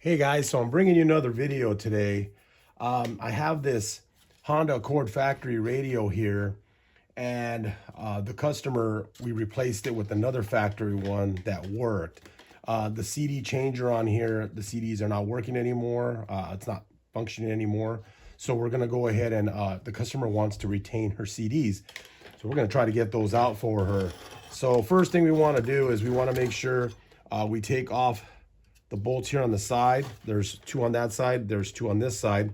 Hey guys, so I'm bringing you another video today. I have this Honda Accord factory radio here, and the customer, we replaced it with another factory one that worked. The CD changer on here, the CDs are not working anymore. It's not functioning anymore. So we're gonna go ahead and the customer wants to retain her CDs. So we're gonna try to get those out for her. So first thing we wanna do is we wanna make sure we take off the bolts here on the side. There's two on that side, there's two on this side,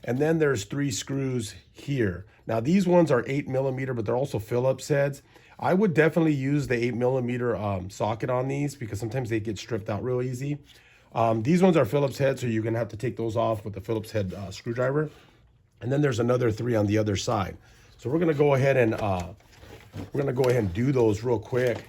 and then there's three screws here. Now these ones are 8mm, but they're also Phillips heads. I would definitely use the 8mm socket on these because sometimes they get stripped out real easy. These ones are Phillips heads, so you're gonna have to take those off with the Phillips head screwdriver. And then there's another three on the other side. So we're gonna go ahead and do those real quick.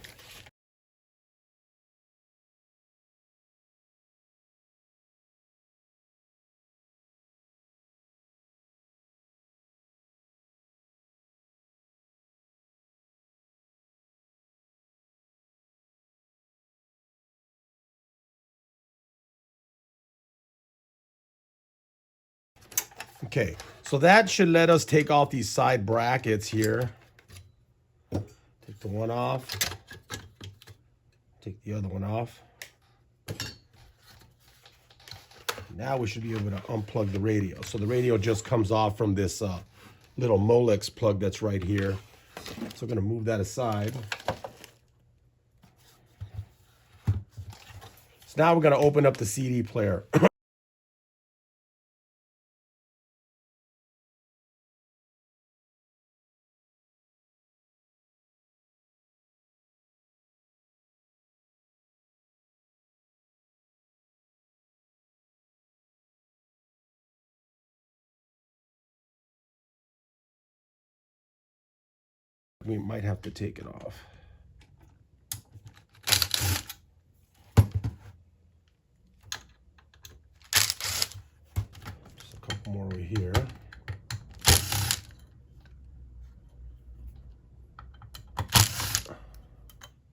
Okay, so that should let us take off these side brackets here. Take the one off, take the other one off. Now we should be able to unplug the radio. So the radio just comes off from this little Molex plug that's right here. So I'm gonna move that aside. So now we're gonna open up the CD player. We might have to take it off. Just a couple more over here.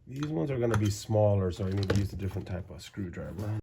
These ones are gonna be smaller, so I need to use a different type of screwdriver.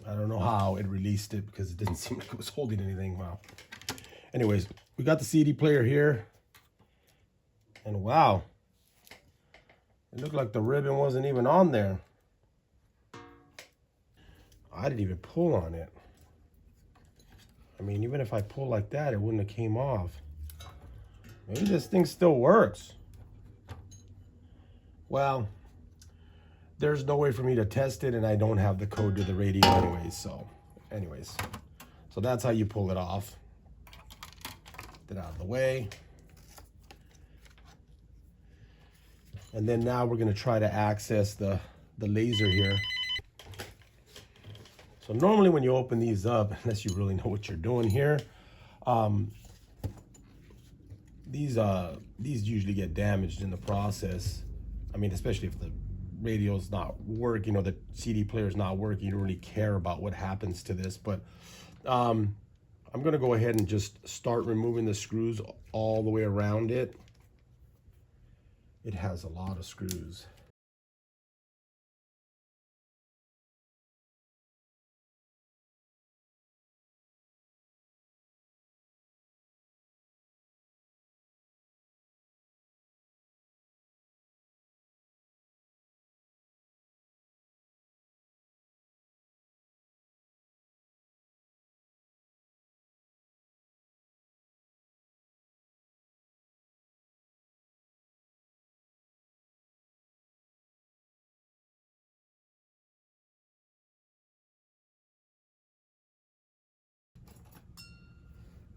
I don't know how it released it because it didn't seem like it was holding anything. Wow. Anyways, we got the CD player here. And wow, it looked like the ribbon wasn't even on there. I didn't even pull on it. I mean, even if I pull like that, it wouldn't have came off. Maybe this thing still works. Well, there's no way for me to test it, and I don't have the code to the radio anyways. So that's how you pull it off. Get it out of the way. And then now we're gonna try to access the laser here. So normally when you open these up, unless you really know what you're doing here, these usually get damaged in the process. I mean, especially if the radio's not working or the CD player's not working, you don't really care about what happens to this. But I'm gonna go ahead and just start removing the screws all the way around it. It has a lot of screws.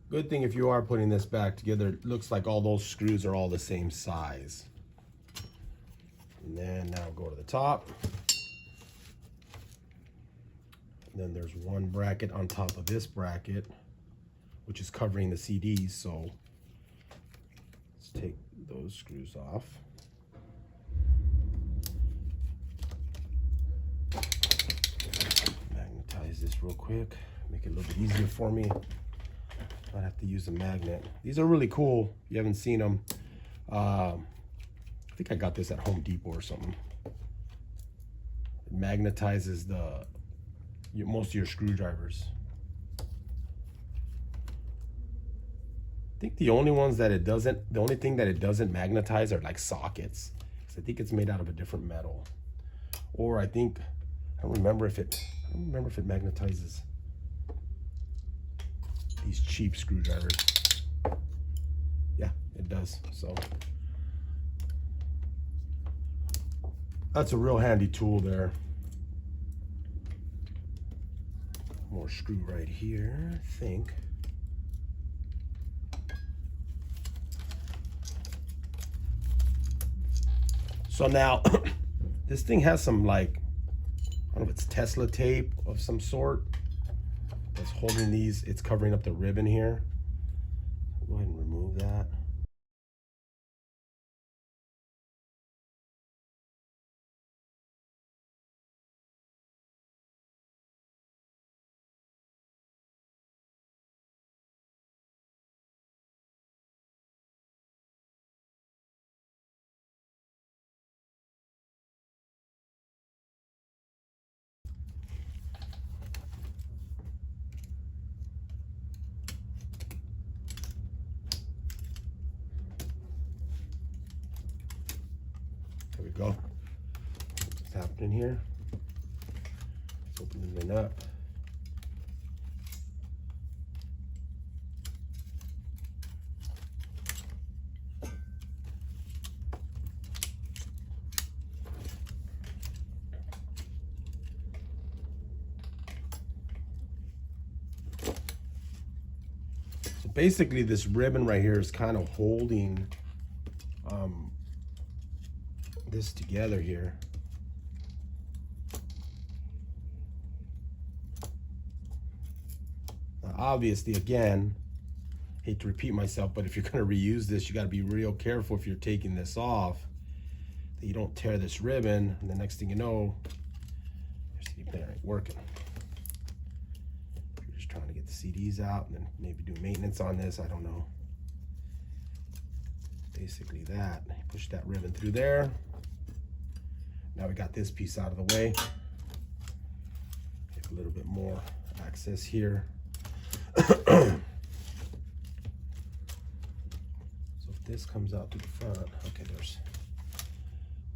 Good thing if you are putting this back together, it looks like all those screws are all the same size. And then now go to the top. And then there's one bracket on top of this bracket, which is covering the CDs. So let's take those screws off. Magnetize this real quick, make it a little bit easier for me. I have to use a magnet. These are really cool. If you haven't seen them, I think I got this at Home Depot or something. It magnetizes most of your screwdrivers. I think the only thing that it doesn't magnetize are like sockets. I think it's made out of a different metal. Or I don't remember if it magnetizes these cheap screwdrivers. Yeah, it does. So that's a real handy tool there. More screw right here, I think. So now this thing has some, like, I don't know if it's Tesla tape of some sort that's holding these. It's covering up the ribbon here. Go ahead and remove that. There we go. What's happening here? It's opening it up. So basically this ribbon right here is kind of holding this together here. Now, obviously, again, hate to repeat myself, but if you're going to reuse this, you got to be real careful if you're taking this off that you don't tear this ribbon, and the next thing you know, your CD player ain't working. If you're just trying to get the CDs out and then maybe do maintenance on this, I don't know. Basically that. Push that ribbon through there. Now we got this piece out of the way. Get a little bit more access here. So if this comes out to the front, okay, there's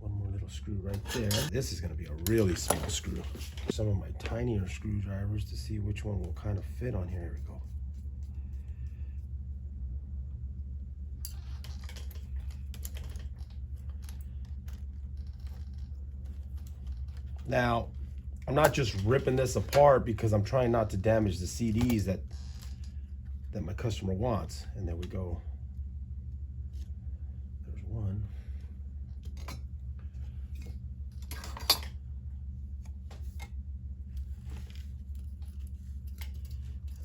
one more little screw right there. This is going to be a really small screw. Some of my tinier screwdrivers to see which one will kind of fit on here. Here we go. Now, I'm not just ripping this apart because I'm trying not to damage the CDs that my customer wants. And there we go. There's one.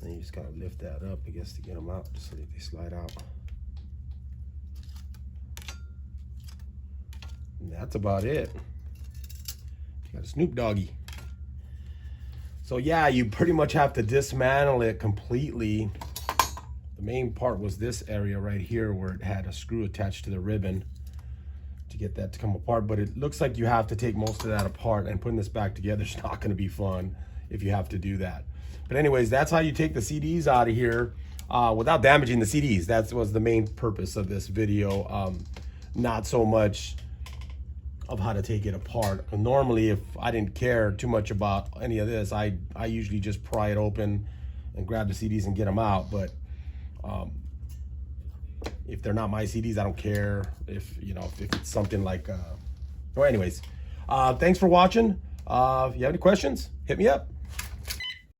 And then you just gotta lift that up, I guess, to get them out, just so that they slide out. And that's about it. Got a Snoop Doggy. So yeah, you pretty much have to dismantle it completely. The main part was this area right here where it had a screw attached to the ribbon to get that to come apart. But it looks like you have to take most of that apart, and putting this back together is not going to be fun if you have to do that. But anyways, that's how you take the CDs out of here without damaging the CDs. That was the main purpose of this video. Not so much of how to take it apart. Normally, if I didn't care too much about any of this, I usually just pry it open and grab the CDs and get them out. But if they're not my CDs, I don't care. If it's something like, anyways, thanks for watching. If you have any questions, hit me up.